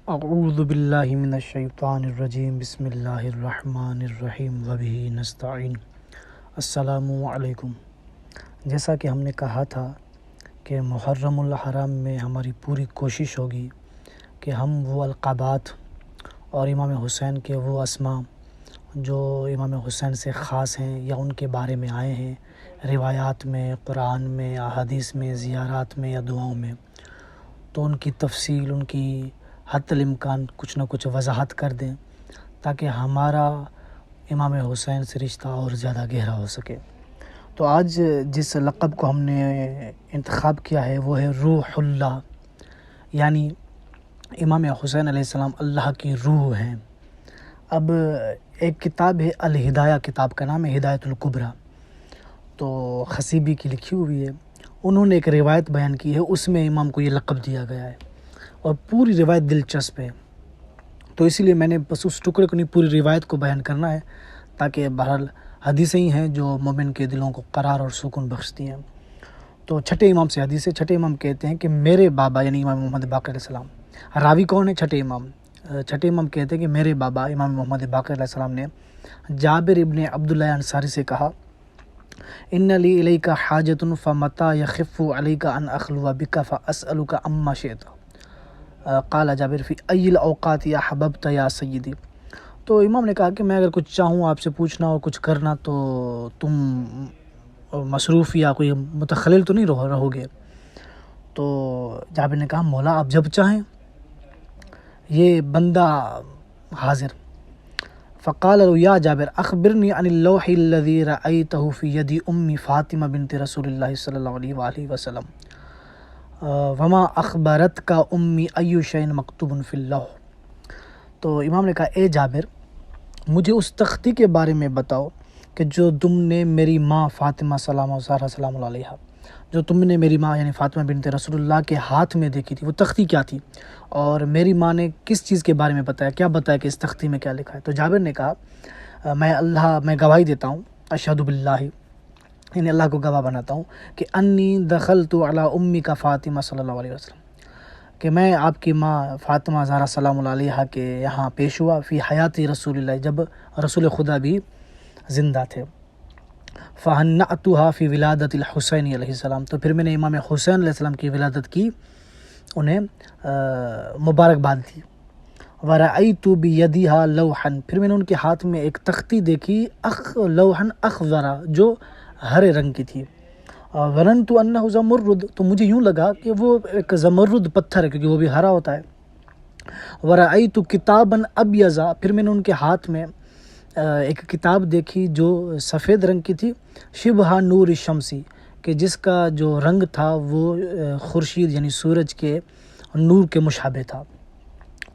اعوذ باللہ من الشیطان الرجیم بسم اللہ الرحمن الرحیم وبہ نستعین۔ السلام علیکم۔ جیسا کہ ہم نے کہا تھا کہ محرم الحرام میں ہماری پوری کوشش ہوگی کہ ہم وہ القابات اور امام حسین کے وہ اسماء جو امام حسین سے خاص ہیں یا ان کے بارے میں آئے ہیں روایات میں، قرآن میں، احادیث میں، زیارات میں یا دعاؤں میں، تو ان کی تفصیل، ان کی حتی الامکان کچھ نہ کچھ وضاحت کر دیں تاکہ ہمارا امام حسین سے رشتہ اور زیادہ گہرا ہو سکے۔ تو آج جس لقب کو ہم نے انتخاب کیا ہے وہ ہے روح اللہ، یعنی امام حسین علیہ السلام اللہ کی روح ہیں۔ اب ایک کتاب ہے الہدایہ، کتاب کا نام ہے ہدایت الکبریٰ، تو خصیبی کی لکھی ہوئی ہے۔ انہوں نے ایک روایت بیان کی ہے، اس میں امام کو یہ لقب دیا گیا ہے اور پوری روایت دلچسپ ہے، تو اسی لیے میں نے بس اس ٹکڑے کو نہیں، پوری روایت کو بیان کرنا ہے تاکہ بہرحال حدیثیں ہی ہیں جو مومن کے دلوں کو قرار اور سکون بخشتی ہیں۔ تو چھٹے امام سے حدیث ہے۔ چھٹے امام کہتے ہیں کہ میرے بابا یعنی امام محمد باقر علیہ السلام، راوی کون ہے؟ چھٹے امام۔ چھٹے امام کہتے ہیں کہ میرے بابا امام محمد باقر علیہ السلام نے جابر ابن عبداللہ انصاری سے کہا، ان لی الیک حاجۃ فمتی یخف علیک ان اخلو بک فاسألک عما شئت، قال جابر فی ای الاوقات یا حببت یا سیدی۔ تو امام نے کہا کہ میں اگر کچھ چاہوں آپ سے پوچھنا اور کچھ کرنا تو تم مصروف یا کوئی متخلل تو نہیں رہو گے؟ تو جابر نے کہا مولا آپ جب چاہیں، یہ بندہ حاضر۔ فقال له یا جابر اخبرنی عن اللوح الذي رأيته في يد ام فاطمہ بنت رسول اللہ صلی اللہ علیہ وآلہ وسلم وما اخبرتک امی ای شیء مکتوب فی اللوح۔ تو امام نے کہا اے جابر مجھے اس تختی کے بارے میں بتاؤ کہ جو تم نے میری ماں فاطمہ سلام علیہ، جو تم نے میری ماں یعنی فاطمہ بنت رسول اللہ کے ہاتھ میں دیکھی تھی، وہ تختی کیا تھی، اور میری ماں نے کس چیز کے بارے میں بتایا، کیا بتایا کہ اس تختی میں کیا لکھا ہے؟ تو جابر نے کہا میں گواہی دیتا ہوں، اشہد باللہ، یعنی اللہ کو گواہ بناتا ہوں کہ انی دخلت علی امی کا فاطمہ صلی اللہ علیہ وسلم، کہ میں آپ کی ماں فاطمہ زہرا سلام اللہ علیہ کے یہاں پیش ہوا فی حیات رسول اللہ، جب رسول خدا بھی زندہ تھے۔ فہنأتها فی ولادت الحسین علیہ السلام، تو پھر میں نے امام حسین علیہ السلام کی ولادت کی، انہیں مبارکباد دی۔ ورأیت بیدہا لوحا، پھر میں نے ان کے ہاتھ میں ایک تختی دیکھی، لوحا اخضرا، جو ہرے رنگ کی تھی۔ ظننت انہ زمرد، تو مجھے یوں لگا کہ وہ ایک زمرد پتھر ہے کیونکہ وہ بھی ہرا ہوتا ہے۔ ورأیت کتابا ابیضا، پھر میں نے ان کے ہاتھ میں ایک کتاب دیکھی جو سفید رنگ کی تھی، شبہ نور الشمسی، کہ جس کا جو رنگ تھا وہ خورشید یعنی سورج کے نور کے مشابہ تھا۔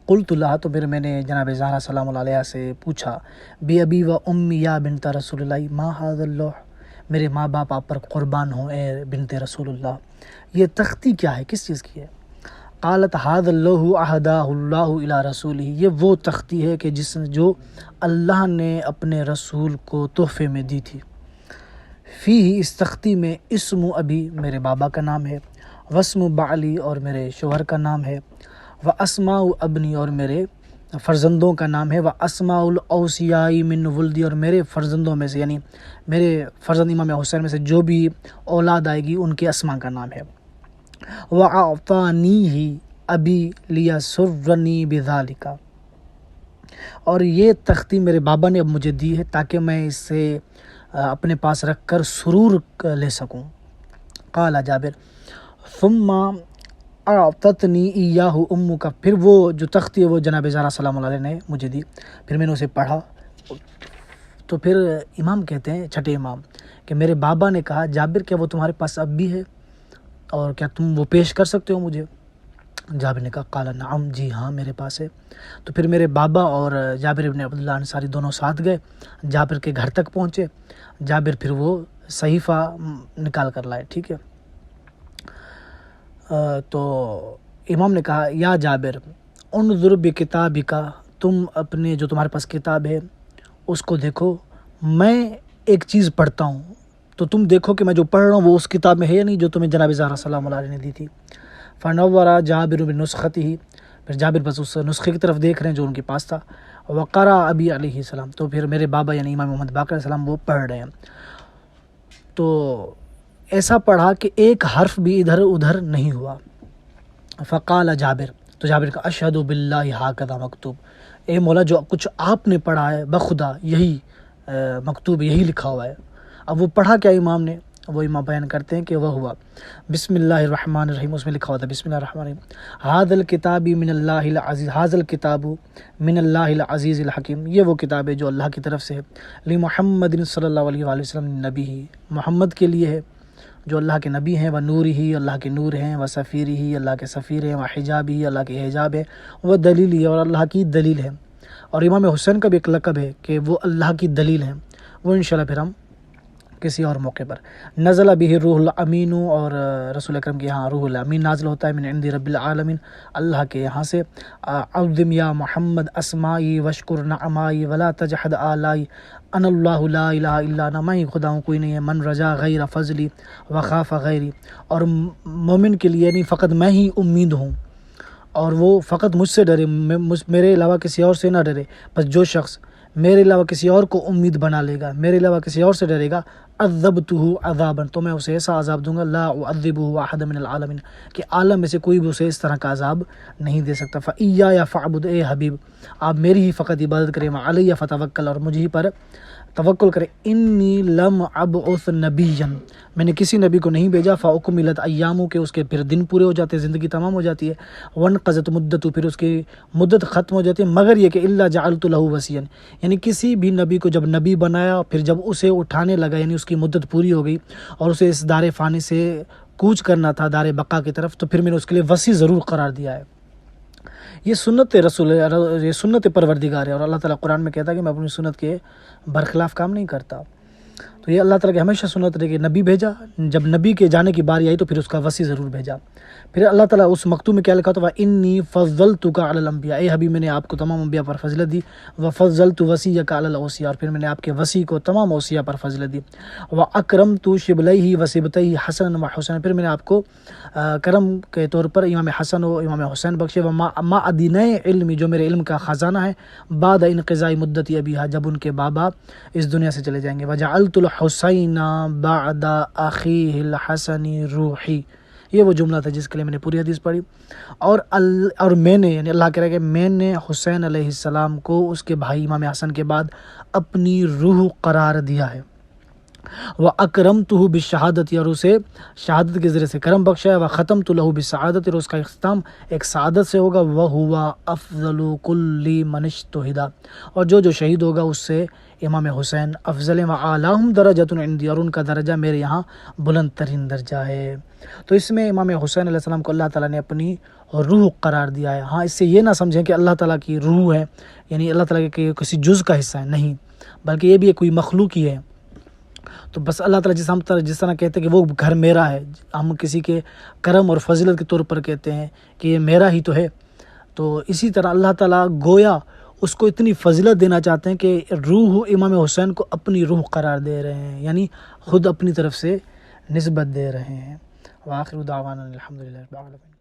قلت لها، تو پھر میں نے جناب زہرا سلام اللہ علیہ سے پوچھا، بی ابی و امی یا بنت رسول اللہ ما ھذا اللوح، میرے ماں باپ آپ پر قربان ہوں اے بنت رسول اللہ، یہ تختی کیا ہے، کس چیز کی ہے؟ قالت ھذا اللوح اہداہ اللہ الی رسولہ، یہ وہ تختی ہے کہ جو اللہ نے اپنے رسول کو تحفے میں دی تھی۔ فیہ، اس تختی میں اسم ابی، میرے بابا کا نام ہے، واسم بعلی، اور میرے شوہر کا نام ہے، واسماء ابنی، اور میرے فرزندوں کا نام ہے، واسماء الاوصیاء من ولدی، اور میرے فرزندوں میں سے یعنی میرے فرزند امام حسین میں سے جو بھی اولاد آئے گی ان کے اسماء کا نام ہے۔ وَأَعْطَانِيهِ أَبِي لِيَسُرَّنِي بِذَلِكَ، اور یہ تختی میرے بابا نے اب مجھے دی ہے تاکہ میں اس سے اپنے پاس رکھ کر سرور لے سکوں۔ قال جابر ثم اعطتنی ایاہ امک، پھر وہ جو تختی ہے وہ جناب زہرا سلام اللہ علیہ نے مجھے دی، پھر میں نے اسے پڑھا۔ تو پھر امام کہتے ہیں، چھٹے امام، کہ میرے بابا نے کہا جابر کیا وہ تمہارے پاس اب بھی ہے اور کیا تم وہ پیش کر سکتے ہو مجھے؟ جابر نے کہا قال نعم، جی ہاں میرے پاس ہے۔ تو پھر میرے بابا اور جابر ابن عبداللہ انصاری دونوں ساتھ گئے، جابر کے گھر تک پہنچے، جابر پھر وہ صحیفہ نکال کر لائے، ٹھیک ہے۔ تو امام نے کہا یا جابر انظر بکتابک، تم اپنے جو تمہارے پاس کتاب ہے اس کو دیکھو، میں ایک چیز پڑھتا ہوں تو تم دیکھو کہ میں جو پڑھ رہا ہوں وہ اس کتاب میں ہے یا نہیں جو تمہیں جناب زہرا سلام اللہ علیہ نے دی تھی۔ فنور جابر بنسختہ، پھر جابر بس اس نسخے کی طرف دیکھ رہے ہیں جو ان کے پاس تھا. وقرا ابی علیہ السلام، تو پھر میرے بابا یعنی امام محمد باقر علیہ السلام وہ پڑھ رہے ہیں. تو ایسا پڑھا کہ ایک حرف بھی ادھر ادھر نہیں ہوا. فقال جابر، تو جابر کا اشہد باللہ ہاکذا مکتوب، اے مولا جو کچھ آپ نے پڑھا ہے بخدا یہی مکتوب، یہی لکھا ہوا ہے. اب وہ پڑھا کیا امام نے، وہ امام بیان کرتے ہیں کہ وہ ہوا بسم اللہ الرحمن الرحیم، اس میں لکھا ہوا تھا بسم اللہ الرحمن الرحیم، ھذا الکتاب من اللہ العزیز، ھذا الکتاب من اللہ العزیز الحکیم، یہ وہ کتاب ہے جو اللہ کی طرف سے ہے. لمحمد صلی اللہ علیہ وآلہ وسلم نبی، محمد کے لیے ہے جو اللہ کے نبی ہیں، و نور ہی اللہ کے نور ہیں، و سفیر ہی اللہ کے سفیر ہیں، و حجاب ہی اللہ کے حجاب ہے، وہ دلیل ہی اور اللہ کی دلیل ہے. اور امام حسین کا بھی ایک لقب ہے کہ وہ اللہ کی دلیل ہیں، وہ انشاءاللہ پھر ہم کسی اور موقع پر. نزل به روح الامین، اور رسول اکرم کے یہاں روح الامین نازل ہوتا ہے، من عند رب العالمین، اللہ کے یہاں سے. عظم یا محمد اسمائی وشکر نعمائی ولا تجحد آلائی، ان اللہ لا الہ الا انا، میں ہی خدا ہوں کوئی نہیں ہے. من رجا غیر فضلی وخاف غیری، اور مومن کے لیے نہیں فقط میں ہی امید ہوں اور وہ فقط مجھ سے ڈرے، میرے علاوہ کسی اور سے نہ ڈرے. بس جو شخص میرے علاوہ کسی اور کو امید بنا لے گا، میرے علاوہ کسی اور سے ڈرے گا، عذبتہ عذابا، تو میں اسے ایسا عذاب دوں گا، لا اعذبہ احد من العالمین، کہ عالم میں سے کوئی بھی اسے اس طرح کا عذاب نہیں دے سکتا. فإیایا فاعبد، اے حبیب آپ میری ہی فقط عبادت کریں، وعلی فتوکل، اور مجھ ہی پر توکل کرے. انی لم ابعث نبیا، میں نے کسی نبی کو نہیں بھیجا، فاکملت ایامہ، کہ اس کے پھر دن پورے ہو جاتے ہیں، زندگی تمام ہو جاتی ہے، وانقضت مدتہ، پھر اس کی مدت ختم ہو جاتی ہے، مگر یہ کہ الا جعلت لہ وصیا، یعنی کسی بھی نبی کو جب نبی بنایا پھر جب اسے اٹھانے لگا، یعنی اس کی مدت پوری ہو گئی اور اسے اس دار فانی سے کوچ کرنا تھا دار بقا کی طرف، تو پھر میں نے اس کے لیے وصی ضرور قرار دیا ہے. یہ سنت رسول، یہ سنت پروردگار ہے، اور اللہ تعالیٰ قرآن میں کہتا ہے کہ میں اپنی سنت کے برخلاف کام نہیں کرتا. تو یہ اللہ تعالیٰ کی ہمیشہ سنت رہے کہ نبی بھیجا، جب نبی کے جانے کی باری آئی تو پھر اس کا وصی ضرور بھیجا. پھر اللہ تعالیٰ اس مکتوب میں کیا لکھا تو وَإِنِّي فَضَّلْتُكَ عَلَى الْأَنْبِيَاءِ، اے حبیب میں نے آپ کو تمام انبیاء پر فضیلت دی. وَفَضَّلْتُ وَصِيَّكَ عَلَى الْأَوْصِيَاء، اور پھر میں نے آپ کے وصی کو تمام اوصیاء پر فضیلت دی. وَأَكْرَمْتُ شِبْلَيْهِ وَصِبْتَيْهِ حَسَنًا وَحُسَيْنًا، پھر میں نے آپ کو کرم کے طور پر امام حسن و امام حسین بخشے. وَمَعْدِنَ علمی، جو میرے علم کا خزانہ ہے، بعد انقضاء مدت ابیہا، جب ان کے بابا اس دنیا سے چلے جائیں گے. وَجَعَلْتُ الْحُسَيْنَ بَعْدَ أَخِيهِ الْحَسَنِ رُوحِي، یہ وہ جملہ تھا جس کے لیے میں نے پوری حدیث پڑھی. اور میں نے، یعنی اللہ کہہ رہا ہے کہ میں نے حسین علیہ السلام کو اس کے بھائی امام حسن کے بعد اپنی روح قرار دیا ہے. وَأَكْرَمْتُهُ بِالشَّهَادَةِ، اور اسے شہادت کے ذریعے سے کرم بخشا ہے. وَخَتَمْتُ لَهُ بِالسَّعَادَةِ، اور اس کا اختتام ایک سعادت سے ہوگا. وَهُوَ أَفْضَلُ كُلِّ مَنِ اجْتُهِدَ، اور جو شہید ہوگا اس سے امام حسین افضل. وَأَعْلَاهُمْ دَرَجَةٌ عِنْدِي، اور ان کا درجہ میرے یہاں بلند ترین درجہ ہے. تو اس میں امام حسین علیہ السلام کو اللہ تعالیٰ نے اپنی روح قرار دیا ہے. ہاں، اس سے یہ نہ سمجھیں کہ اللہ تعالیٰ کی روح ہے یعنی اللہ تعالیٰ کے کسی جز کا حصہ ہے، نہیں، بلکہ یہ بھی کوئی مخلوق ہی ہے. تو بس اللہ تعالیٰ جس طرح کہتے ہیں کہ وہ گھر میرا ہے، ہم کسی کے کرم اور فضیلت کے طور پر کہتے ہیں کہ یہ میرا ہی تو ہے، تو اسی طرح اللہ تعالیٰ گویا اس کو اتنی فضیلت دینا چاہتے ہیں کہ روح امام حسین کو اپنی روح قرار دے رہے ہیں، یعنی خود اپنی طرف سے نسبت دے رہے ہیں. وآخر دعوانا الحمدللہ رب العالمین.